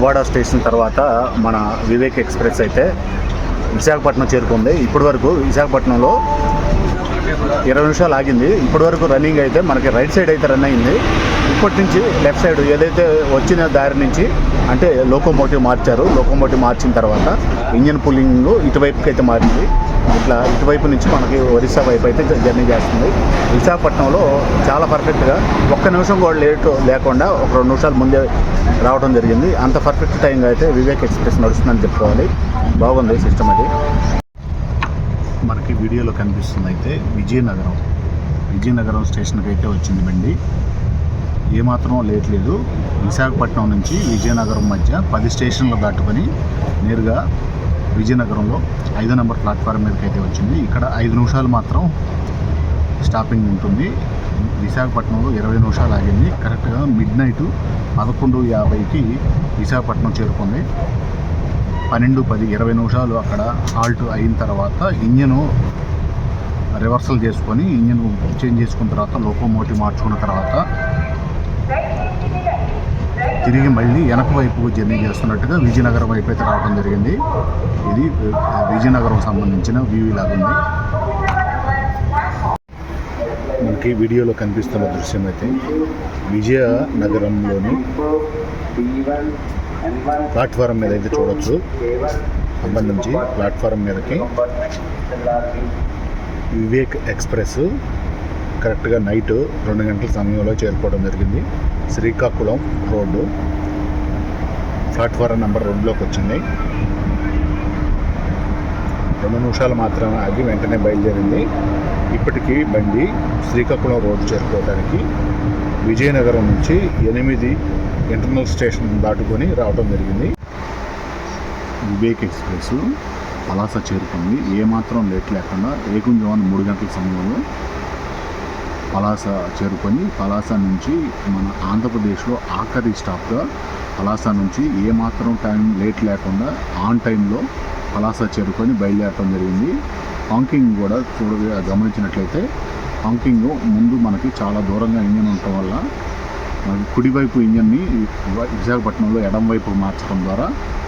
Duvvada station తర్వాత మన Vivek express అయితే విశాఖపట్నం చేరుకుంది. ఇప్పటి వరకు విశాఖపట్నంలో 20 నిమిషాలు ఆగింది. ఇప్పటి వరకు రన్నింగ్ అయితే మనకి రైట్ సైడ్ అయితే రన్ అయింది. ఇప్పటి నుంచి లెఫ్ట్ సైడ్ ఏదైతే వచ్చిన దారి నుంచి అంటే లోకోమోటివ్ మార్చారు. లోకోమోటివ్ మార్చిన తర్వాత ఇంజన్ పుల్లింగ్ ఇటువైపుకి అయితే మారింది. ఇట్లా ఇటువైపు నుంచి మనకి ఒరిస్సా వైపు అయితే జర్నీ చేస్తుంది. విశాఖపట్నంలో చాలా పర్ఫెక్ట్గా ఒక్క నిమిషం కూడా లేట్ లేకుండా ఒక 2 నిమిషాలు ముందే రావడం జరిగింది. అంత పర్ఫెక్ట్ టైంగా అయితే వివేక్ ఎక్స్ప్రెస్ నడుస్తుందని చెప్పుకోవాలి. బాగుంది సిస్టమ్ అది. మనకి వీడియోలో కనిపిస్తుంది అయితే విజయనగరం స్టేషన్కి అయితే వచ్చింది బండి. ఏమాత్రం లేట్ లేదు. విశాఖపట్నం నుంచి విజయనగరం మధ్య 10 స్టేషన్లు దాటుకొని నేరుగా విజయనగరంలో 5వ నెంబర్ ప్లాట్ఫారం మీదకి అయితే వచ్చింది. ఇక్కడ 5 నిమిషాలు మాత్రం స్టాపింగ్ ఉంటుంది. విశాఖపట్నంలో 20 నిమిషాలు ఆగింది. కరెక్ట్గా మిడ్ నైట్ 11:50కి విశాఖపట్నం చేరుకుంది. 12:10 20 నిమిషాలు అక్కడ హాల్ట్ అయిన తర్వాత ఇంజను రివర్సల్ చేసుకొని ఇంజన్ చేంజ్ చేసుకున్న తర్వాత లోకోమోటివ్ మార్చుకున్న తర్వాత తిరిగి మళ్ళీ వెనక వైపు జర్నీ చేస్తున్నట్టుగా విజయనగరం వైపు అయితే రావడం జరిగింది. ఇది విజయనగరం సంబంధించిన వ్యూ లాగా ఉంది. మనకి వీడియోలో కనిపిస్తున్న దృశ్యం అయితే విజయనగరంలోని ప్లాట్ఫారం మీద అయితే చూడొచ్చు. సంబంధించి ప్లాట్ఫారం మీదకి వివేక్ ఎక్స్ప్రెస్ కరెక్ట్గా నైట్ 2 గంటల సమయంలో చేరుకోవడం జరిగింది. శ్రీకాకుళం రోడ్డు ప్లాట్ఫారం నెంబర్ 2లోకి వచ్చింది. 2 నిమిషాలు మాత్రమే ఆగి వెంటనే బయలుదేరింది. ఇప్పటికీ బండి శ్రీకాకుళం రోడ్డు చేరుకోవడానికి విజయనగరం నుంచి 8 ఇంటర్నల్ స్టేషన్ దాటుకొని రావడం జరిగింది. వివేక్ ఎక్స్ప్రెస్ పలాస చేరుకుంది. ఏమాత్రం లేట్ లేకుండా ఏకుంజవాన్ 3 గంటల సమయంలో పలాస చేరుకొని పలాస నుంచి మన ఆంధ్రప్రదేశ్లో ఆఖరి స్టాప్గా పలాస నుంచి ఏమాత్రం టైం లేట్ లేకుండా ఆన్ టైంలో పలాస చేరుకొని బయలుదేరడం జరిగింది. హాంకింగ్ కూడా గమనించినట్లయితే హాంకింగ్ ముందు మనకి చాలా దూరంగా ఇంజన్ ఉండటం వల్ల కుడివైపు ఇంజన్ని విశాఖపట్నంలో ఎడం వైపు మార్చడం ద్వారా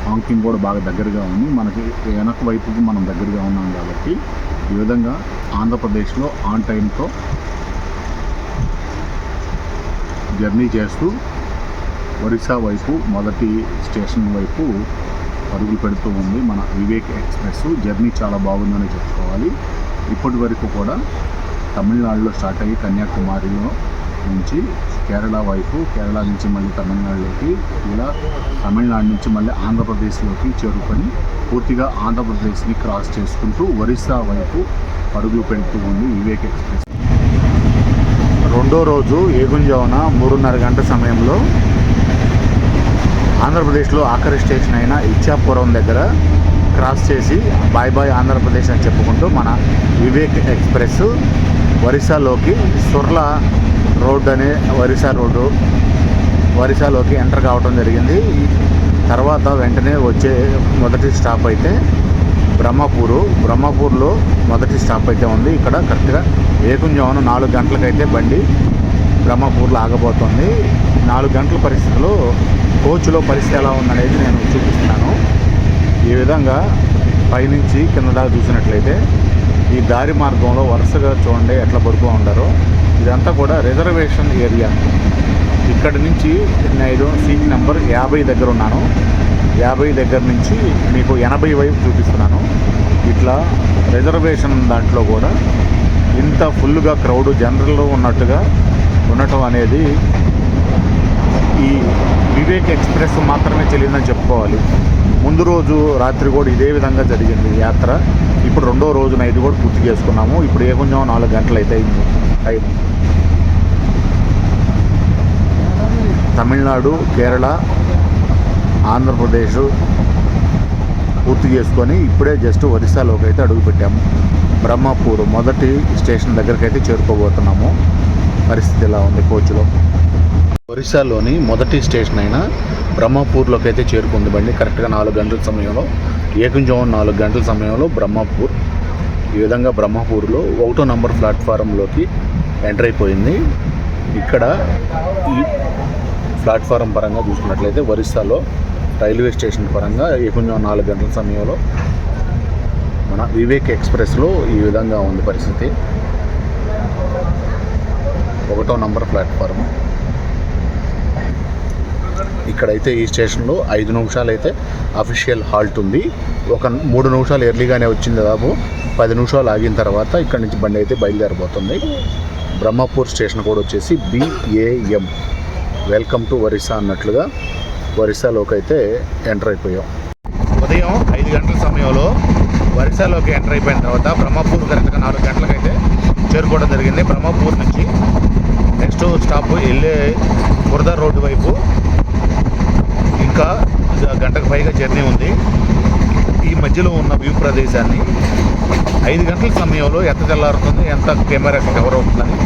హాంకింగ్ కూడా బాగా దగ్గరగా ఉంది. మనకి వెనక వైపుకి మనం దగ్గరగా ఉన్నాం కాబట్టి ఈ విధంగా ఆంధ్రప్రదేశ్లో ఆన్ టైంతో జర్నీ చేస్తూ ఒరిస్సా వైపు మొదటి స్టేషన్ వైపు పరుగులు పెడుతూ ఉంది మన వివేక్ ఎక్స్ప్రెస్. జర్నీ చాలా బాగుందని చెప్పుకోవాలి. ఇప్పటి వరకు కూడా తమిళనాడులో స్టార్ట్ అయ్యి కన్యాకుమారిలో నుంచి కేరళ వైపు, కేరళ నుంచి మళ్ళీ తమిళనాడులోకి, ఇలా తమిళనాడు నుంచి మళ్ళీ ఆంధ్రప్రదేశ్లోకి చేరుకొని పూర్తిగా ఆంధ్రప్రదేశ్ని క్రాస్ చేసుకుంటూ ఒరిస్సా వైపు పరుగులు పెడుతూ ఉంది వివేక్ ఎక్స్ప్రెస్. 2వ రోజు ఏగుంజామున 3:30 గంటల సమయంలో ఆంధ్రప్రదేశ్లో ఆఖరి స్టేషన్ అయిన ఇచ్చాపురం దగ్గర క్రాస్ చేసి బాయ్ బాయ్ ఆంధ్రప్రదేశ్ అని చెప్పుకుంటూ మన వివేక్ ఎక్స్ప్రెస్ ఒరిస్సాలోకి సుర్లా రోడ్ అనే ఒరిస్సాలోకి ఎంటర్ కావడం జరిగింది. తర్వాత వెంటనే వచ్చే మొదటి స్టాప్ అయితే బ్రహ్మపూర్లో మొదటి స్టాప్ అయితే ఉంది. ఇక్కడ కరెక్ట్గా ఏకుంజామున 4 గంటలకైతే బండి బ్రహ్మపూర్లో ఆగబోతుంది. 4 గంటల పరిస్థితిలో కోచ్లో పరిస్థితి ఎలా ఉందనేది నేను చూపిస్తున్నాను. ఈ విధంగా పైనుంచి కింద దాకా చూసినట్లయితే ఈ దారి మార్గంలో వరుసగా చూడండి ఎట్లా పడుతూ ఉంటారో. ఇదంతా కూడా రిజర్వేషన్ ఏరియా. ఇక్కడ నుంచి నేను సీట్ నెంబర్ 50 దగ్గర ఉన్నాను. 50 దగ్గర నుంచి మీకు 80 వైపు చూపిస్తున్నాను. ఇట్లా రిజర్వేషన్ దాంట్లో కూడా ఇంత ఫుల్గా క్రౌడ్ జనరల్లో ఉన్నట్టుగా ఉండటం అనేది ఈ వివేక్ ఎక్స్ప్రెస్ మాత్రమే చెల్లిందని చెప్పుకోవాలి. ముందు రోజు రాత్రి కూడా ఇదే విధంగా జరిగింది యాత్ర. ఇప్పుడు 2వ రోజు నైట్ కూడా పూర్తి చేసుకున్నాము. ఇప్పుడు కొంచెం 4 గంటలు అయితే అయింది టైం. తమిళనాడు, కేరళ, ఆంధ్రప్రదేశ్ పూర్తి చేసుకొని ఇప్పుడే జస్ట్ ఒరిస్సాలోకి అయితే అడుగుపెట్టాము. బ్రహ్మపూర్ మొదటి స్టేషన్ దగ్గరికి అయితే చేరుకోబోతున్నాము. పరిస్థితి ఎలా ఉంది కోచ్లో. ఒరిస్సాలోని మొదటి స్టేషన్ అయిన బ్రహ్మపూర్లోకి అయితే చేరుకుంది బండి. కరెక్ట్గా 4 గంటల సమయంలో, ఏకుంజామున 4 గంటల సమయంలో బ్రహ్మపూర్. ఈ విధంగా బ్రహ్మపూర్లో 1వ నంబర్ ప్లాట్ఫారంలోకి ఎంటర్ అయిపోయింది. ఇక్కడ ఈ ప్లాట్ఫారం పరంగా చూసుకున్నట్లయితే ఒరిస్సాలో రైల్వే స్టేషన్ పరంగా కొంచెం 4 గంటల సమయంలో మన వివేక్ ఎక్స్ప్రెస్లో ఈ విధంగా ఉంది పరిస్థితి. 1వ నంబర్ ప్లాట్ఫారం. ఇక్కడైతే ఈ స్టేషన్లో 5 నిమిషాలు అయితే అఫీషియల్ హాల్ట్ ఉంది. ఒక 3 నిమిషాలు ఎర్లీగానే వచ్చింది. దాదాపు 10 నిమిషాలు ఆగిన తర్వాత ఇక్కడ నుంచి బండి అయితే బయలుదేరిపోతుంది. బ్రహ్మపూర్ స్టేషన్ కూడా వచ్చేసి BAM, వెల్కమ్ టు ఒరిస్సా అన్నట్లుగా ఒరిస్సాలోకి అయితే ఎంటర్ అయిపోయాం. ఉదయం 5 గంటల సమయంలో ఒరిస్సాలోకి ఎంటర్ అయిపోయిన తర్వాత బ్రహ్మపూర్ కరెక్ట్గా 4 గంటలకైతే చేరుకోవడం జరిగింది. బ్రహ్మపూర్ నుంచి నెక్స్ట్ స్టాప్ వెళ్ళే బురదా రోడ్డు వైపు ఇంకా గంటకు పైగా జర్నీ ఉంది. ఈ మధ్యలో ఉన్న వ్యూ ప్రదేశాన్ని 5 గంటల సమయంలో ఎంత తెల్లారుతుంది, ఎంత కెమెరాకి కవర్ అవుతుందని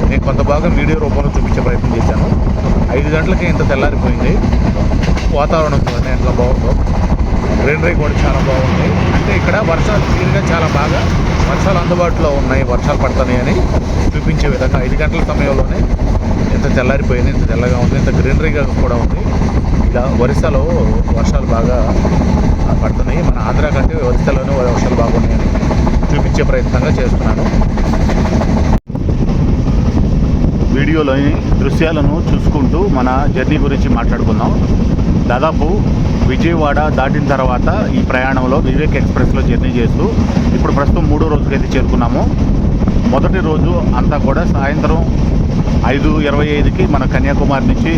నేను కొంత భాగం వీడియో రూపంలో చూపించే ప్రయత్నం చేశాను. 5 గంటలకి ఇంత తెల్లారిపోయింది. వాతావరణం చూడండి ఎంత బాగుందో. గ్రీనరీ కూడా చాలా బాగుంది. అంటే ఇక్కడ వర్షాలు క్లియర్గా చాలా బాగా వర్షాలు అందుబాటులో ఉన్నాయి, వర్షాలు పడుతున్నాయని చూపించే విధంగా 5 గంటల సమయంలోనే ఎంత తెల్లారిపోయింది, ఇంత తెల్లగా ఉంది, ఇంత గ్రీనరీగా కూడా ఉంది. ఇలా ఒరిస్సాలో వర్షాలు బాగా పడుతున్నాయి. మన ఆంధ్ర కంటే ఒరిస్సాలోనే వర్షాలు బాగున్నాయని చూపించే ప్రయత్నంగా చేస్తున్నాను. వీడియోలోని దృశ్యాలను చూసుకుంటూ మన జర్నీ గురించి మాట్లాడుకుందాం. దాదాపు విజయవాడ దాటిన తర్వాత ఈ ప్రయాణంలో వివేక్ ఎక్స్ప్రెస్లో జర్నీ చేస్తూ ఇప్పుడు ప్రస్తుతం 3వ రోజుకైతే చేరుకున్నాము. మొదటి రోజు అంతా కూడా సాయంత్రం 5:25కి మన కన్యాకుమారి నుంచి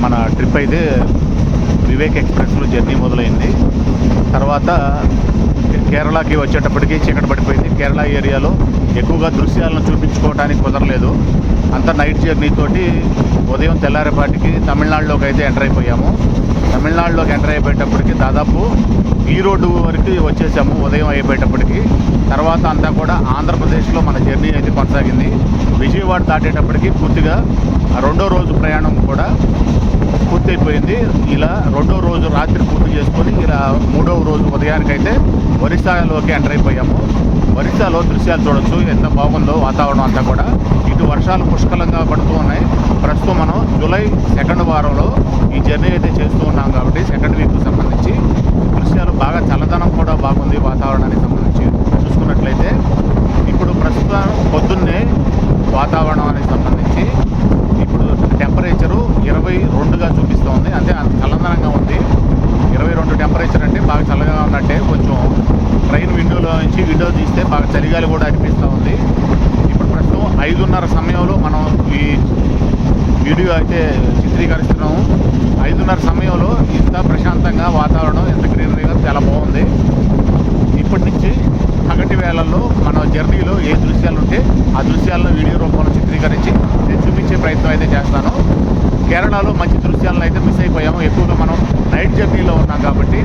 మన ట్రిప్ అయితే వివేక్ ఎక్స్ప్రెస్లో జర్నీ మొదలైంది. తర్వాత కేరళకి వచ్చేటప్పటికి చీకటి పడిపోయింది. కేరళ ఏరియాలో ఎక్కువగా దృశ్యాలను చూపించుకోవడానికి కుదరలేదు. అంతా నైట్ జర్నీ తోటి ఉదయం తెల్లారేపాటికి తమిళనాడులోకి అయితే ఎంటర్ అయిపోయాము. తమిళనాడులోకి ఎంటర్ అయిపోయేటప్పటికి దాదాపు ఈ రోడ్డు వరకు వచ్చేసాము ఉదయం అయిపోయేటప్పటికి. తర్వాత అంతా కూడా ఆంధ్రప్రదేశ్లో మన జర్నీ అయితే కొనసాగింది. విజయవాడ దాటేటప్పటికి పూర్తిగా 2వ రోజు ప్రయాణం కూడా పూర్తయిపోయింది. ఇలా 2వ రోజు రాత్రి పూర్తి చేసుకొని ఇలా 3వ రోజు ఉదయానికైతే ఒరిస్సాలోకి ఎంటర్ అయిపోయాము. ఒరిస్సాలో దృశ్యాలు చూడొచ్చు, ఎంత బాగుందో వాతావరణం అంతా కూడా. ఇటు వర్షాలు పుష్కలంగా పడుతూ ఉన్నాయి. ప్రస్తుతం మనం జూలై 2వ వారంలో ఈ జర్నీ అయితే చేస్తూ ఉన్నాం కాబట్టి 2nd వీక్కి సంబంధించి దృశ్యాలు బాగా చల్లదనం కూడా బాగుంది. వాతావరణానికి సంబంధించి చూసుకున్నట్లయితే ఇప్పుడు ప్రస్తుతం పొద్దున్నే వాతావరణానికి సంబంధించి ఇప్పుడు టెంపరేచరు 22గా చూపిస్తోంది. అంటే అంత చల్లదనంగా ఉంది. 22 టెంపరేచర్ అంటే బాగా చల్లగా ఉన్నట్టే. కొంచెం ట్రైన్ విండోలో నుంచి విండో తీస్తే బాగా చలిగాలి కూడా అనిపిస్తూ ఉంది. ఇప్పుడు ప్రస్తుతం 5:30 సమయంలో మనం ఈ వీడియో అయితే చిత్రీకరిస్తున్నాము. 5:30 సమయంలో ఇంత ప్రశాంతంగా వాతావరణం, ఎంత గ్రీనరీగా చాలా బాగుంది. ఇప్పటి నుంచి పగటి వేళల్లో మన జర్నీలో ఏ దృశ్యాలు ఉంటే ఆ దృశ్యాలను వీడియో రూపంలో చిత్రీకరించి నేను చూపించే ప్రయత్నం అయితే చేస్తాను. కేరళలో మంచి దృశ్యాలను అయితే మిస్ అయిపోయాము. ఎక్కువగా మనం నైట్ జర్నీలో ఉన్నాం కాబట్టి,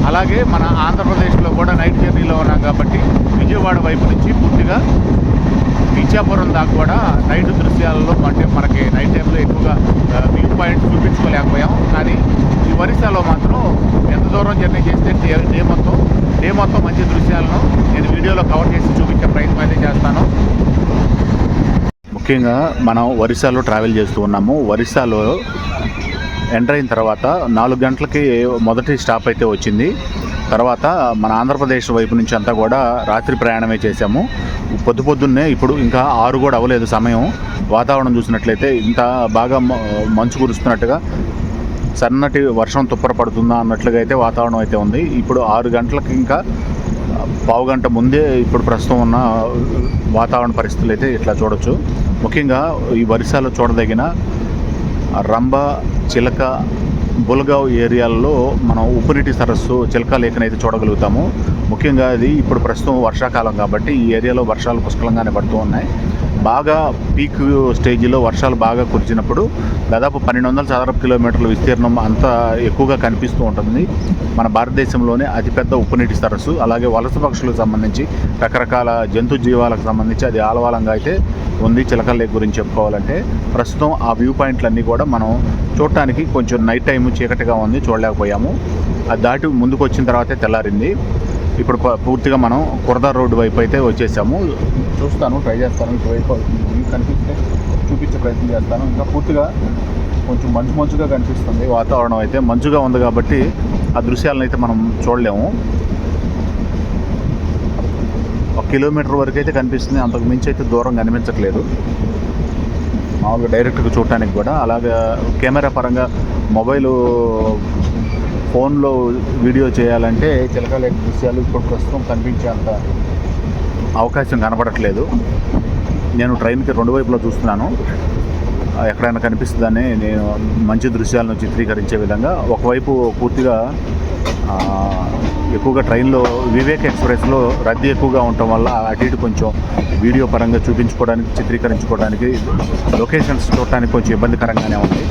అలాగే మన ఆంధ్రప్రదేశ్లో కూడా నైట్ జర్నీలో ఉన్నాం కాబట్టి విజయవాడ వైపు నుంచి పూర్తిగా ఇచ్చాపురం దాకా కూడా నైట్ దృశ్యాలలో అంటే మనకి నైట్ టైంలో ఎక్కువగా వ్యూ పాయింట్ చూపించుకోలేకపోయాం. కానీ ఈ ఒరిస్సాలో మాత్రం ఎంత దూరం జర్నీ చేస్తే డే మొత్తం మంచి దృశ్యాలను నేను వీడియోలో కవర్ చేసి చూపించే ప్రయత్నం అయితే చేస్తాను. ముఖ్యంగా మనం ఒరిస్సాలో ట్రావెల్ చేస్తూ ఉన్నాము. ఒరిస్సాలో ఎంటర్ అయిన తర్వాత 4 గంటలకి మొదటి స్టాప్ అయితే వచ్చింది. తర్వాత మన ఆంధ్రప్రదేశ్ వైపు నుంచి అంతా కూడా రాత్రి ప్రయాణమే చేశాము. పొద్దున్నే ఇప్పుడు ఇంకా 6 కూడా అవ్వలేదు సమయం. వాతావరణం చూసినట్లయితే ఇంత బాగా మంచు కురుస్తున్నట్టుగా, సన్నటి వర్షం తుప్పర పడుతుందా అన్నట్లుగా అయితే వాతావరణం అయితే ఉంది. ఇప్పుడు 6 గంటలకి ఇంకా పావుగంట ముందే ఇప్పుడు ప్రస్తుతం ఉన్న వాతావరణ పరిస్థితులు అయితే ఇట్లా చూడొచ్చు. ముఖ్యంగా ఈ ఒరిస్సాలో చూడదగిన రంభ, చిలక, బుల్గావ్ ఏరియాల్లో మనం ఉప్పునీటి సరస్సు, చిలక లేఖను అయితే చూడగలుగుతాము. ముఖ్యంగా ఇది ఇప్పుడు ప్రస్తుతం వర్షాకాలం కాబట్టి ఈ ఏరియాలో వర్షాలు పుష్కలంగానే పడుతూ ఉన్నాయి. బాగా పీక్ స్టేజ్లో వర్షాలు బాగా కురిచినప్పుడు దాదాపు 1200 చదరపు కిలోమీటర్ల విస్తీర్ణం అంతా ఎక్కువగా కనిపిస్తూ ఉంటుంది. మన భారతదేశంలోనే అతిపెద్ద ఉప్పునీటి సరస్సు. అలాగే వలస పక్షులకు సంబంధించి రకరకాల జంతు జీవాలకు సంబంధించి అది ఆలవాలంగా అయితే ఉంది. చిలకల లేక్ గురించి చెప్పుకోవాలంటే ప్రస్తుతం ఆ వ్యూ పాయింట్లన్నీ కూడా మనం చూడటానికి కొంచెం నైట్ టైం చీకటిగా ఉంది, చూడలేకపోయాము. అది దాటి ముందుకు వచ్చిన తర్వాతే తెల్లారింది. ఇప్పుడు పూర్తిగా మనం కుర్దా రోడ్డు వైపు అయితే వచ్చేసాము. ట్రై చేస్తాను ఇటువైపు కనిపిస్తే చూపించే ప్రయత్నం చేస్తాను. ఇంకా పూర్తిగా కొంచెం మంచుగా కనిపిస్తుంది. వాతావరణం అయితే మంచుగా ఉంది కాబట్టి ఆ దృశ్యాలను అయితే మనం చూడలేము. 1 కిలోమీటర్ వరకు అయితే కనిపిస్తుంది, అంతకు మించి అయితే దూరం కనిపించట్లేదు మామూలుగా డైరెక్ట్గా చూడటానికి కూడా. అలాగే కెమెరా పరంగా మొబైలు ఫోన్లో వీడియో చేయాలంటే చిలక లేక్ దృశ్యాలు ఇప్పుడు ప్రస్తుతం కనిపించేంత అవకాశం కనపడట్లేదు. నేను ట్రైన్కి 2 వైపులో చూస్తున్నాను, ఎక్కడైనా కనిపిస్తుందని నేను మంచి దృశ్యాలను చిత్రీకరించే విధంగా. ఒకవైపు పూర్తిగా ఎక్కువగా ట్రైన్లో వివేక్ ఎక్స్ప్రెస్లో రద్దీ ఎక్కువగా ఉండటం వల్ల అటు ఇటు కొంచెం వీడియో పరంగా చూపించుకోవడానికి చిత్రీకరించుకోవడానికి లొకేషన్స్ చూడటానికి కొంచెం ఇబ్బందికరంగానే ఉంది.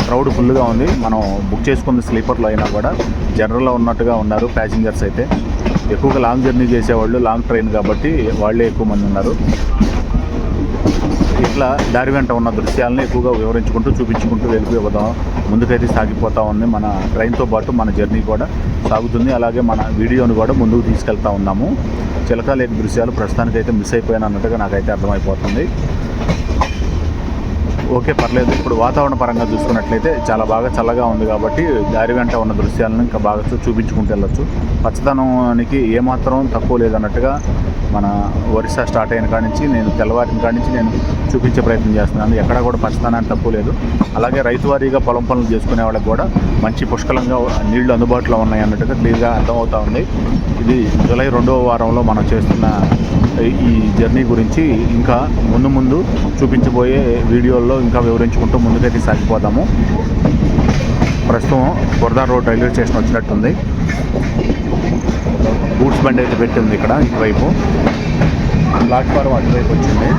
క్రౌడ్ ఫుల్గా ఉంది. మనం బుక్ చేసుకున్న స్లీపర్లో అయినా కూడా జనరల్లో ఉన్నట్టుగా ఉన్నారు ప్యాసింజర్స్ అయితే. ఎక్కువగా లాంగ్ జర్నీ చేసేవాళ్ళు, లాంగ్ ట్రైన్ కాబట్టి వాళ్ళే ఎక్కువ మంది ఉన్నారు. ఇట్లా దారి వెంట ఉన్న దృశ్యాలను ఎక్కువగా వివరించుకుంటూ చూపించుకుంటూ వెళ్ళిపోదాం ముందుకైతే సాగిపోతూ ఉంది. మన ట్రైన్తో పాటు మన జర్నీ కూడా సాగుతుంది. అలాగే మన వీడియోని కూడా ముందుకు తీసుకెళ్తూ ఉన్నాము. చిలక లేక్ దృశ్యాలు ప్రస్తుతానికైతే మిస్ అయిపోయాను అన్నట్టుగా నాకైతే అర్థమైపోతుంది. ఓకే, పర్లేదు. ఇప్పుడు వాతావరణ పరంగా చూసుకున్నట్లయితే చాలా బాగా చల్లగా ఉంది కాబట్టి దారి వెంట ఉన్న దృశ్యాలను ఇంకా బాగా చూపించుకుంటూ వెళ్ళొచ్చు. పచ్చదనానికి ఏమాత్రం తక్కువ లేదన్నట్టుగా మన ఒరిస్సా స్టార్ట్ అయిన కాడి నుంచి నేను తెల్లవారిన కాడి నుంచి నేను చూపించే ప్రయత్నం చేస్తున్నాను. ఎక్కడా కూడా పచ్చదనానికి తక్కువ లేదు. అలాగే రైతువారీగా పొలం పనులు చేసుకునే వాళ్ళకి కూడా మంచి పుష్కలంగా నీళ్లు అందుబాటులో ఉన్నాయి అన్నట్టుగా క్లియర్గా అర్థమవుతూ ఉంది. ఇది జూలై 2వ వారంలో మనం చేస్తున్న ఈ జర్నీ గురించి ఇంకా ముందు చూపించబోయే వీడియోల్లో ఇంకా వివరించుకుంటూ ముందుకైతే సాగిపోదాము. ప్రస్తుతం ఖుర్దా రోడ్ రైల్వే స్టేషన్ వచ్చినట్టుంది. గూడ్స్ బండి అయితే పెట్టింది ఇక్కడ ఇటువైపు. ప్లాట్ఫారం అటువైపు వచ్చింది.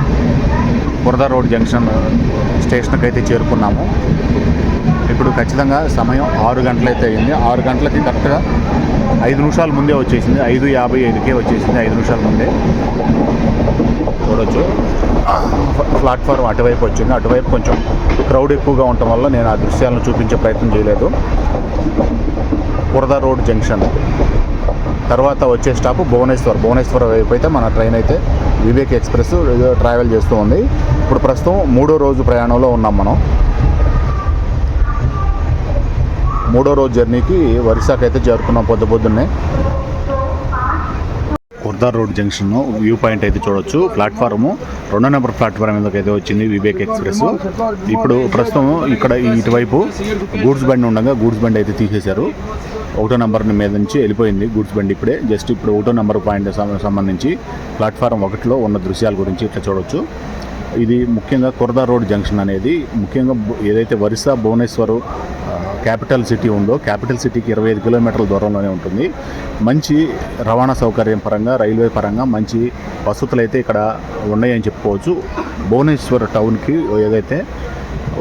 ఖుర్దా రోడ్ జంక్షన్ స్టేషన్కి అయితే చేరుకున్నాము. ఇప్పుడు ఖచ్చితంగా సమయం 6 గంటలైతే అయింది. 6 గంటలకి కరెక్ట్గా 5 నిమిషాల ముందే వచ్చేసింది. 5:55కే వచ్చేసింది, 5 నిమిషాల ముందే. చూడొచ్చు ప్లాట్ఫారం అటువైపు వచ్చింది. అటువైపు కొంచెం క్రౌడ్ ఎక్కువగా ఉండటం వల్ల నేను ఆ దృశ్యాలను చూపించే ప్రయత్నం చేయలేదు. ఖుర్దా రోడ్ జంక్షన్ తర్వాత వచ్చే స్టాప్ భువనేశ్వర్ వైపు అయితే మన ట్రైన్ అయితే వివేక్ ఎక్స్ప్రెస్ ట్రావెల్ చేస్తూ ఉంది. ఇప్పుడు ప్రస్తుతం 3వ రోజు ప్రయాణంలో ఉన్నాం మనం. 3వ రోజు జర్నీకి ఒరిస్సాకి అయితే చేరుకున్నాం పొద్దున్నే. Khurda road junction view point అయితే చూడొచ్చు. ప్లాట్ఫారము 2వ నెంబర్ ప్లాట్ఫారం మీదకి అయితే వచ్చింది వివేక్ ఎక్స్ప్రెస్. ఇప్పుడు ప్రస్తుతం ఇక్కడ ఇటువైపు గూడ్స్ బండి ఉండగా గూడ్స్ బండి అయితే తీసేశారు. 1వ నెంబర్ మీద నుంచి వెళ్ళిపోయింది గూడ్స్ బండి. ఇప్పుడు 1వ నెంబర్ పాయింట్ సంబంధించి ప్లాట్ఫారం 1లో ఉన్న దృశ్యాల గురించి ఇట్లా చూడొచ్చు. ఇది ముఖ్యంగా ఖుర్దా రోడ్ జంక్షన్ అనేది ముఖ్యంగా ఏదైతే ఒరిస్సా భువనేశ్వర్ క్యాపిటల్ సిటీ ఉందో క్యాపిటల్ సిటీకి 25 కిలోమీటర్ల దూరంలోనే ఉంటుంది. మంచి రవాణా సౌకర్యం పరంగా, రైల్వే పరంగా మంచి వసతులు అయితే ఇక్కడ ఉన్నాయని చెప్పుకోవచ్చు. భువనేశ్వర్ టౌన్కి ఏదైతే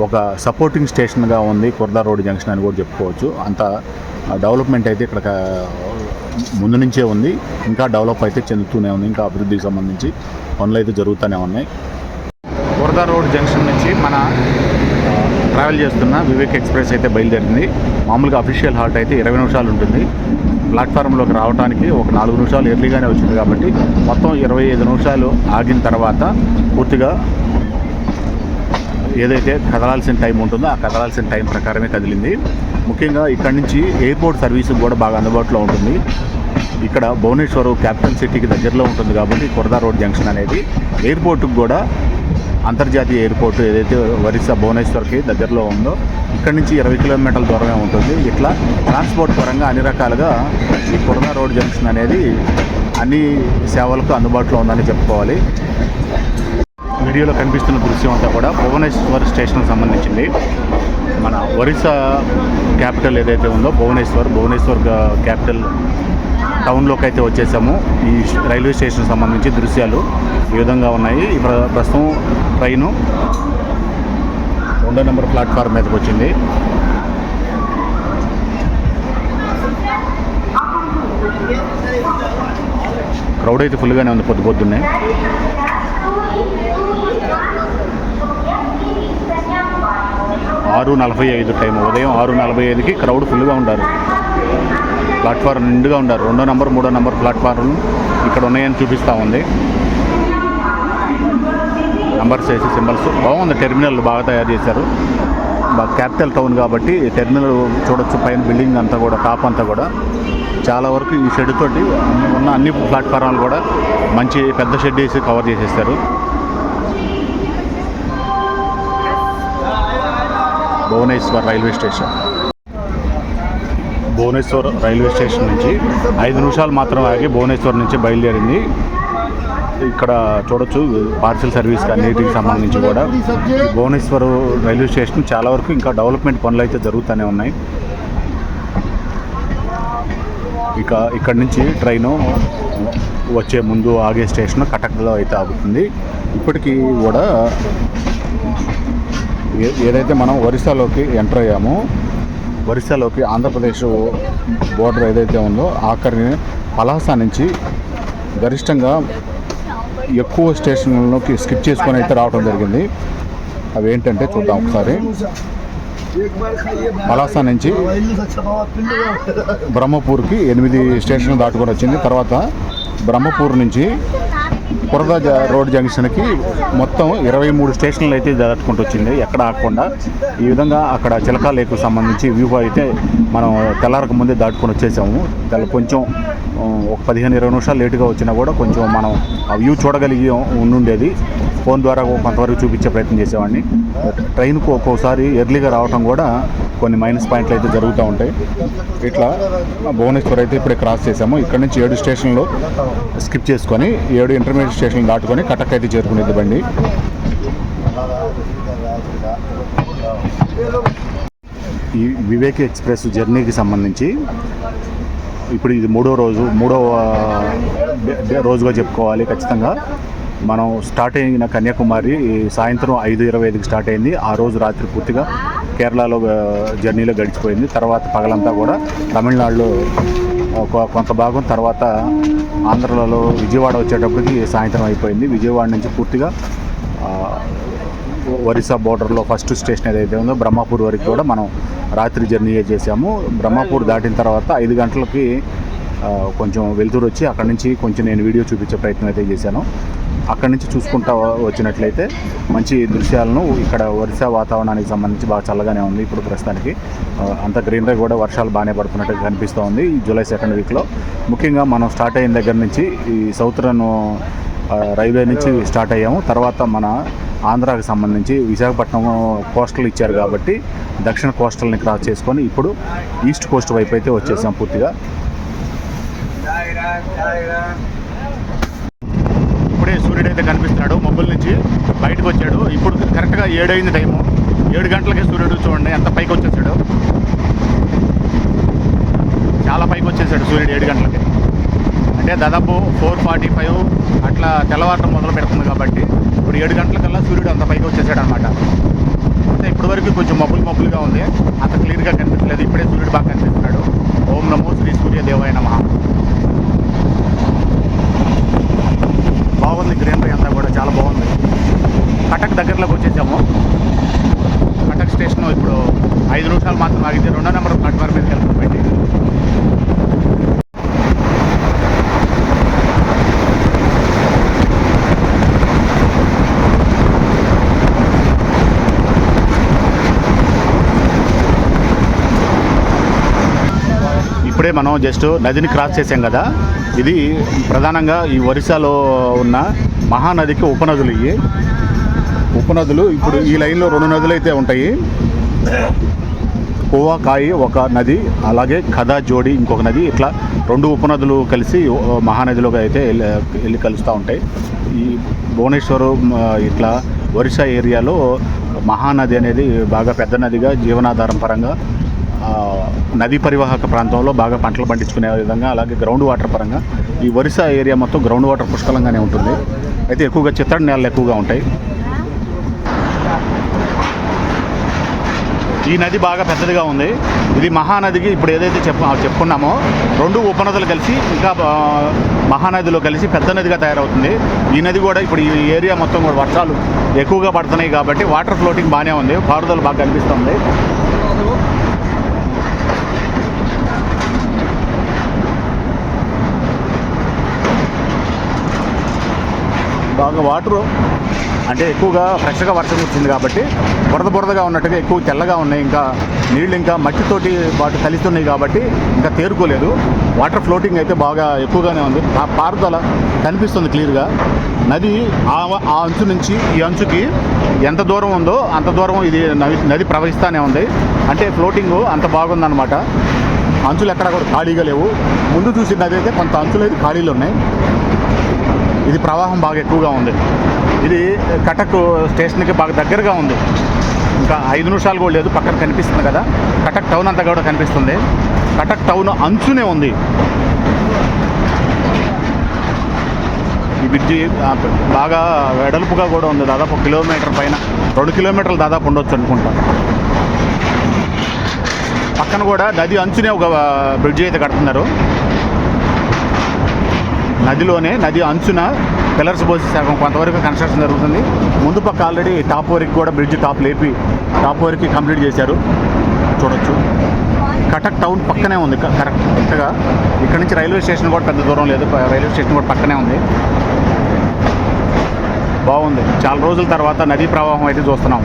ఒక సపోర్టింగ్ స్టేషన్గా ఉంది ఖుర్దా రోడ్ జంక్షన్ అని కూడా చెప్పుకోవచ్చు. అంత డెవలప్మెంట్ అయితే ఇక్కడ ముందు నుంచే ఉంది. ఇంకా డెవలప్ అయితే చెందుతూనే ఉంది. ఇంకా అభివృద్ధికి సంబంధించి పనులు అయితే జరుగుతూనే ఉన్నాయి. ఖుర్దా రోడ్ జంక్షన్ నుంచి మన ట్రావెల్ చేస్తున్న వివేక్ ఎక్స్ప్రెస్ అయితే బయలుదేరింది. మామూలుగా అఫీషియల్ హాల్ట్ అయితే 20 నిమిషాలు ఉంటుంది. ప్లాట్ఫారంలోకి రావడానికి ఒక 4 నిమిషాలు ఎర్లీగానే వచ్చింది కాబట్టి మొత్తం 25 నిమిషాలు ఆగిన తర్వాత పూర్తిగా ఏదైతే కదలాల్సిన టైం ఉంటుందో ఆ కదలాల్సిన టైం ప్రకారమే కదిలింది. ముఖ్యంగా ఇక్కడి నుంచి ఎయిర్పోర్ట్ సర్వీస్ కూడా బాగా అందుబాటులో ఉంటుంది. ఇక్కడ భువనేశ్వర్ క్యాపిటల్ సిటీకి దగ్గరలో ఉంటుంది కాబట్టి ఖుర్దా రోడ్ జంక్షన్ అనేది ఎయిర్పోర్ట్కి కూడా అంతర్జాతీయ ఎయిర్పోర్ట్ ఏదైతే ఒరిస్సా భువనేశ్వర్కి దగ్గరలో ఉందో ఇక్కడ నుంచి 20 కిలోమీటర్ల దూరమే ఉంటుంది. ఇట్లా ట్రాన్స్పోర్ట్ పరంగా అన్ని రకాలుగా ఈ ఖుర్దా రోడ్ జంక్షన్ అనేది అన్ని సేవలకు అందుబాటులో ఉందని చెప్పుకోవాలి. వీడియోలో కనిపిస్తున్న దృశ్యం అంతా కూడా భువనేశ్వర్ స్టేషన్కి సంబంధించింది. మన ఒరిస్సా క్యాపిటల్ ఏదైతే ఉందో భువనేశ్వర్ క్యాపిటల్ టౌన్లోకి అయితే వచ్చేసాము. ఈ రైల్వే స్టేషన్కి సంబంధించి దృశ్యాలు ఈ విధంగా ఉన్నాయి. ప్రస్తుతం ట్రైను 2వ నెంబర్ ప్లాట్ఫారం మీదకి వచ్చింది. క్రౌడ్ అయితే ఫుల్గానే ఉంది పొద్దున్నే. ఆరు 45 టైం, ఉదయం 6:45కి క్రౌడ్ ఫుల్గా ఉంటారు. ప్లాట్ఫారం నిండుగా ఉంటారు. 2వ నెంబర్ 3వ నెంబర్ ప్లాట్ఫారం ఇక్కడ ఉన్నాయని చూపిస్తూ ఉంది. నంబర్స్ వేసి సింబల్స్ బాగుంది. టెర్మినల్ బాగా తయారు చేశారు. క్యాపిటల్ టౌన్ కాబట్టి టెర్మినల్ చూడొచ్చు. పైన బిల్డింగ్ అంతా కూడా, టాప్ అంతా కూడా చాలా వరకు ఈ షెడ్ తోటి ఉన్న అన్ని ప్లాట్ఫారాలు కూడా మంచి పెద్ద షెడ్ వేసి కవర్ చేసేస్తారు. Bhubaneswar railway station. Bhubaneswar railway station నుంచి 5 నిమిషాలు మాత్రం ఆగి భువనేశ్వర్ నుంచి బయలుదేరింది. ఇక్కడ చూడొచ్చు పార్సిల్ సర్వీస్ అన్నిటికి సంబంధించి కూడా భువనేశ్వర్ రైల్వే స్టేషన్ చాలా వరకు ఇంకా డెవలప్మెంట్ పనులు అయితే జరుగుతూనే ఉన్నాయి. ఇక్కడి నుంచి ట్రైను వచ్చే ముందు ఆగే స్టేషన్ కటక్లో అయితే ఆగుతుంది. ఇప్పటికీ కూడా ఏదైతే మనం ఒరిస్సాలోకి ఎంటర్ అయ్యామో, ఒరిస్సాలోకి ఆంధ్రప్రదేశ్ బోర్డర్ ఏదైతే ఉందో ఆఖరి పలాస నుంచి గరిష్టంగా ఎక్కువ స్టేషన్లలోకి స్కిప్ చేసుకొని అయితే రావడం జరిగింది. అవి ఏంటంటే చూద్దాం ఒకసారి. పలాస నుంచి బ్రహ్మపూర్కి 8 స్టేషన్లు దాటుకొని వచ్చింది. తర్వాత బ్రహ్మపూర్ నుంచి కురద రోడ్ జంక్షన్కి మొత్తం 23 స్టేషన్లు అయితే దాటుకుంటూ వచ్చింది, ఎక్కడ ఆగకుండా. ఈ విధంగా అక్కడ చిలకా లేకు సంబంధించి వ్యూ అయితే మనం తెల్లారకు ముందే దాటుకొని వచ్చేసాము. కొంచెం ఒక 15-20 నిమిషాలు లేటుగా వచ్చినా కూడా కొంచెం మనం ఆ వ్యూ చూడగలిగి ఉండుండేది. ఫోన్ ద్వారా కొంతవరకు చూపించే ప్రయత్నం చేసేవాడిని. ట్రైన్కు ఒక్కోసారి ఎర్లీగా రావడం కూడా కొన్ని మైనస్ పాయింట్లు అయితే జరుగుతూ ఉంటాయి. ఇట్లా భువనేశ్వర్ అయితే ఇప్పుడే క్రాస్ చేసాము. ఇక్కడ నుంచి 7 స్టేషన్లు స్కిప్ చేసుకొని 7 ఇంటర్మీడియట్ స్టేషన్లు దాటుకొని కటక్ అయితే చేరుకునేది బండి. ఈ వివేక్ ఎక్స్ప్రెస్ జర్నీకి సంబంధించి ఇప్పుడు ఇది మూడో రోజుగా చెప్పుకోవాలి ఖచ్చితంగా. మనం స్టార్ట్ అయిన కన్యాకుమారి సాయంత్రం 5:25కి స్టార్ట్ అయింది. ఆ రోజు రాత్రి పూర్తిగా కేరళలో జర్నీలో గడిచిపోయింది. తర్వాత పగలంతా కూడా తమిళనాడులో కొంత భాగం, తర్వాత ఆంధ్రలో విజయవాడ వచ్చేటప్పటికి సాయంత్రం అయిపోయింది. విజయవాడ నుంచి పూర్తిగా ఒరిస్సా బోర్డర్లో ఫస్ట్ స్టేషన్ ఏదైతే ఉందో బ్రహ్మపూర్ వరకు కూడా మనం రాత్రి జర్నీ చేసాము. బ్రహ్మపూర్ దాటిన తర్వాత 5 గంటలకి కొంచెం వెలుతురు వచ్చి అక్కడి నుంచి కొంచెం నేను వీడియో చూపించే ప్రయత్నం అయితే చేశాను. అక్కడి నుంచి చూసుకుంటా వచ్చినట్లయితే మంచి దృశ్యాలను, ఇక్కడ ఒరిస్సా వాతావరణానికి సంబంధించి బాగా చల్లగానే ఉంది ఇప్పుడు ప్రస్తుతానికి. అంత గ్రీనరీ కూడా, వర్షాలు బాగానే పడుతున్నట్టు కనిపిస్తూ ఉంది ఈ జూలై 2nd వీక్లో. ముఖ్యంగా మనం స్టార్ట్ అయిన దగ్గర నుంచి ఈ సౌత్రన్ రైల్వే నుంచి స్టార్ట్ అయ్యాము. తర్వాత మన ఆంధ్రాకి సంబంధించి విశాఖపట్నం కోస్టల్ ఇచ్చారు కాబట్టి దక్షిణ కోస్టల్ని క్రాస్ చేసుకొని ఇప్పుడు ఈస్ట్ కోస్ట్ వైపు అయితే వచ్చేసాం పూర్తిగా. ఇప్పుడే సూర్యుడు అయితే కనిపిస్తున్నాడు, మబ్బుల నుంచి బయటకు వచ్చాడు. ఇప్పుడు కరెక్ట్గా 7 అయింది టైము. 7 గంటలకే సూర్యుడు చూడండి ఎంత పైకి వచ్చేసాడు, చాలా పైకి వచ్చేసాడు సూర్యుడు 7 గంటలకి. అంటే దాదాపు 4:45 అట్లా తెల్లవారడం మొదలు పెడుతుంది కాబట్టి ఇప్పుడు 7 గంటలకల్లా సూర్యుడు అంత పైకి వచ్చేసాడు అనమాట. అంటే ఇప్పటి వరకు కొంచెం మబ్బులుగా ఉంది, అంత క్లియర్గా కనిపించలేదు. ఇప్పుడే సూర్యుడు బాగా కనిపిస్తున్నాడు. ఓం నమో శ్రీ సూర్యదేవాయ నమః. బాగుంది గ్రీనరీ అంతా కూడా, చాలా బాగుంది. కటక్ దగ్గరలోకి వచ్చేసాము. కటక్ స్టేషన్ ఇప్పుడు 5 నిమిషాలు మాత్రం ఆగింది. 2వ నెంబర్ ప్లాట్ఫామ్ మీదకి వెళ్తుంది. ఇప్పుడే మనం జస్ట్ నదిని క్రాస్ చేసాం కదా. ఇది ప్రధానంగా ఈ ఒరిస్సాలో ఉన్న మహానదికి ఉపనదులు. ఇవి ఉపనదులు. ఇప్పుడు ఈ లైన్లో 2 నదులు అయితే ఉంటాయి. కోవాకాయి ఒక నది, అలాగే ఖదా జోడి ఇంకొక నది. ఇట్లా 2 ఉపనదులు కలిసి మహానదిలోకి అయితే వెళ్ళి కలుస్తూ ఉంటాయి. ఈ భువనేశ్వర్ ఇట్లా ఒరిస్సా ఏరియాలో మహానది అనేది బాగా పెద్ద నదిగా, జీవనాధారం పరంగా, నదీ పరివాహక ప్రాంతంలో బాగా పంటలు పండించుకునే విధంగా, అలాగే గ్రౌండ్ వాటర్ పరంగా ఈ ఒరిస్సా ఏరియా మొత్తం గ్రౌండ్ వాటర్ పుష్కలంగానే ఉంటుంది. అయితే ఎక్కువగా చిత్తడి నేలలు ఎక్కువగా ఉంటాయి. ఈ నది బాగా పెద్దదిగా ఉంది. ఇది మహానదికి ఇప్పుడు ఏదైతే చెప్పుకున్నామో 2 ఉపనదులు కలిసి ఇంకా మహానదిలో కలిసి పెద్ద నదిగా తయారవుతుంది. ఈ నది కూడా ఇప్పుడు ఈ ఏరియా మొత్తం కూడా వర్షాలు ఎక్కువగా పడుతున్నాయి కాబట్టి వాటర్ ఫ్లోటింగ్ బాగానే ఉంది, పారుదల బాగా కనిపిస్తుంది. బాగా వాటరు అంటే ఎక్కువగా ఫ్రెష్గా వర్షం వచ్చింది కాబట్టి బురదగా ఉన్నట్టుగా ఎక్కువ తెల్లగా ఉన్నాయి. ఇంకా నీళ్ళు ఇంకా మట్టితోటి వాటి కలుస్తున్నాయి కాబట్టి ఇంకా తేరుకోలేదు. వాటర్ ఫ్లోటింగ్ అయితే బాగా ఎక్కువగానే ఉంది. పారుదల కనిపిస్తుంది క్లియర్గా. నది ఆ అంచు నుంచి ఈ అంచుకి ఎంత దూరం ఉందో అంత దూరం ఇది నది ప్రవహిస్తూనే ఉంది. అంటే ఫ్లోటింగ్ అంత బాగుందన్నమాట. అంచులు ఎక్కడ కూడా ఖాళీగా లేవు. ముందు చూసిన నది అయితే కొంత అంచులు అయితే ఖాళీలు ఉన్నాయి. ఇది ప్రవాహం బాగా ఎక్కువగా ఉంది. ఇది కటక్ స్టేషన్కి బాగా దగ్గరగా ఉంది. ఇంకా 5 నిమిషాలు కూడా లేదు. పక్కన కనిపిస్తుంది కదా, కటక్ టౌన్ అంతా కూడా కనిపిస్తుంది. కటక్ టౌన్ అంచునే ఉంది ఈ బ్రిడ్జి. బాగా వెడల్పుగా కూడా ఉంది. దాదాపు 1 కిలోమీటర్ పైన, 2 కిలోమీటర్లు దాదాపు ఉండొచ్చు అనుకుంటా. పక్కన కూడా నది అంచునే ఒక బ్రిడ్జి అయితే కడుతున్నారు. నదిలోనే నది అంచున పిల్లర్స్ పోసి సగం కొంతవరకు కన్స్ట్రక్షన్ జరుగుతుంది. ముందు పక్క ఆల్రెడీ టాప్ వరకు కూడా బ్రిడ్జ్ టాప్ వరకు కంప్లీట్ చేశారు. చూడొచ్చు కటక్ టౌన్ పక్కనే ఉంది కరెక్ట్గా. ఇక్కడ నుంచి రైల్వే స్టేషన్ కూడా పెద్ద దూరం లేదు. రైల్వే స్టేషన్ కూడా పక్కనే ఉంది. బాగుంది. చాలా రోజుల తర్వాత నదీ ప్రవాహం అయితే చూస్తున్నాం.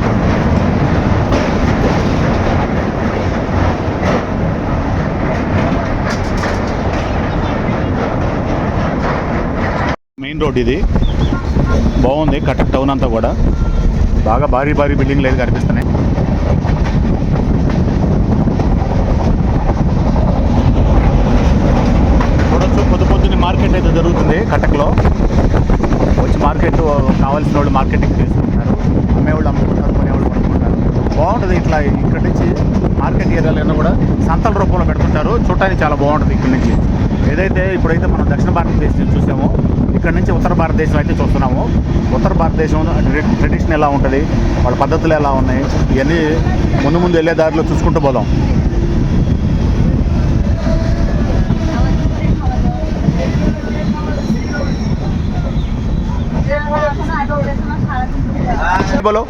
మెయిన్ రోడ్ ఇది. బాగుంది. కటక్ టౌన్ అంతా కూడా బాగా భారీ బిల్డింగ్లు అయితే కనిపిస్తున్నాయి. చూడొచ్చు పొద్దున్నే మార్కెట్ అయితే జరుగుతుంది కటక్లో. వచ్చి మార్కెట్ కావాల్సిన వాళ్ళు మార్కెటింగ్ చేసుకుంటున్నారు. అమ్మేవాళ్ళు అమ్ముకుంటారు, కొనేవాళ్ళు కొనుక్కుంటారు. బాగుంటుంది. ఇట్లా ఇక్కడ నుంచి మార్కెట్ ఏరియాలో కూడా సంతల రూపంలో పెడుతుంటారు. చూడటానికి చాలా బాగుంటుంది. ఇక్కడ నుంచి ఏదైతే ఇప్పుడైతే మనం దక్షిణ భారతదేశం చూసామో, ఇక్కడ నుంచి ఉత్తర భారతదేశం అయితే చూస్తున్నాము. ఉత్తర భారతదేశం ట్రెడిషన్ ఎలా ఉంటుంది, వాళ్ళ పద్ధతులు ఎలా ఉన్నాయి, ఇవన్నీ ముందు వెళ్ళే దారిలో చూసుకుంటూ పోదాం. बोलो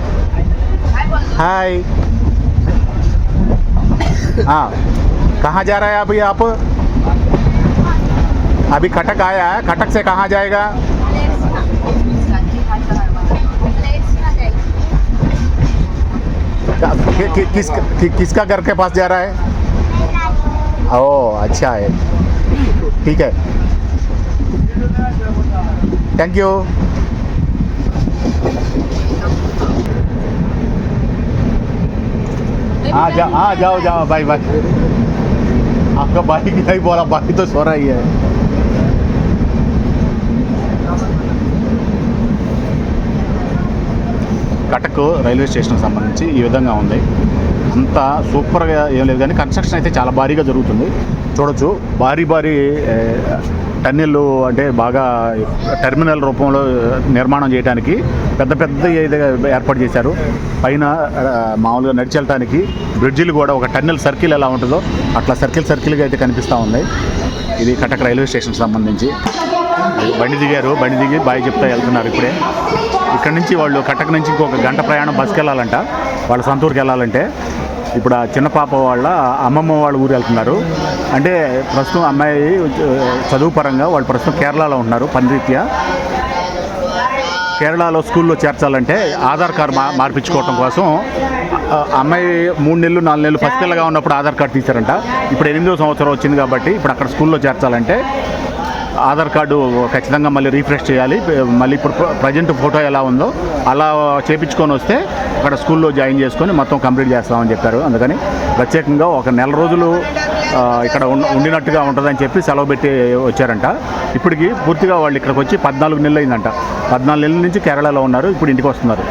हाय. हाँ, कहाँ जा रहा है अभी आप? अभी कटक आया है. कटक से कहाँ जाएगा? किसका घर के पास जा रहा है? ओह अच्छा है, ठीक है, थैंक यू. हाँ जाओ बाय. आपका भाई क्या ही बोला, बाकी तो सो रहा ही है. కటక్ రైల్వే స్టేషన్కి సంబంధించి ఈ విధంగా ఉంది. అంతా సూపర్గా ఏం లేదు కానీ కన్స్ట్రక్షన్ అయితే చాలా భారీగా జరుగుతుంది. చూడొచ్చు భారీ టన్నెళ్ళు, అంటే బాగా టెర్మినల్ రూపంలో నిర్మాణం చేయడానికి పెద్ద ఏర్పాటు చేశారు. పైన మామూలుగా నడిచి వెళ్ళటానికి బ్రిడ్జిలు కూడా ఒక టన్నెల్ సర్కిల్ ఎలా ఉంటుందో అట్లా సర్కిల్గా అయితే కనిపిస్తూ ఉంది. ఇది కటక్ రైల్వే స్టేషన్కి సంబంధించి. బండి దిగి బాయ్ చెప్తా వెళ్తున్నారు. ఇప్పుడే ఇక్కడ నుంచి వాళ్ళు కటక్ నుంచి ఇంకొక గంట ప్రయాణం బస్కి వెళ్ళాలంట, వాళ్ళ సొంతూరుకి వెళ్ళాలంటే. ఇప్పుడు ఆ చిన్న పాప వాళ్ళ అమ్మమ్మ వాళ్ళ ఊరు వెళ్తున్నారు. అంటే ప్రస్తుతం అమ్మాయి చదువు పరంగా వాళ్ళు ప్రస్తుతం కేరళలో ఉన్నారు పనిరీత్యా. కేరళలో స్కూల్లో చేర్చాలంటే ఆధార్ కార్డు మార్పించుకోవటం కోసం అమ్మాయి 3 నెలలు 4 నెలలు పసిపిల్లగా ఉన్నప్పుడు ఆధార్ కార్డు తీశారంట. ఇప్పుడు 8వ సంవత్సరం వచ్చింది కాబట్టి ఇప్పుడు అక్కడ స్కూల్లో చేర్చాలంటే ఆధార్ కార్డు ఖచ్చితంగా మళ్ళీ రీఫ్రెష్ చేయాలి. మళ్ళీ ఇప్పుడు ప్రజెంట్ ఫోటో ఎలా ఉందో అలా చేయించుకొని వస్తే అక్కడ స్కూల్లో జాయిన్ చేసుకొని మొత్తం కంప్లీట్ చేస్తామని చెప్పారు. అందుకని ప్రత్యేకంగా ఒక 1 నెల రోజులు ఇక్కడ ఉండినట్టుగా ఉంటుందని చెప్పి సెలవు పెట్టి వచ్చారంట. ఇప్పటికి పూర్తిగా వాళ్ళు ఇక్కడికి వచ్చి 14 నెలలు అయిందంట. 14 నెలల నుంచి కేరళలో ఉన్నారు. ఇప్పుడు ఇంటికి వస్తున్నారు.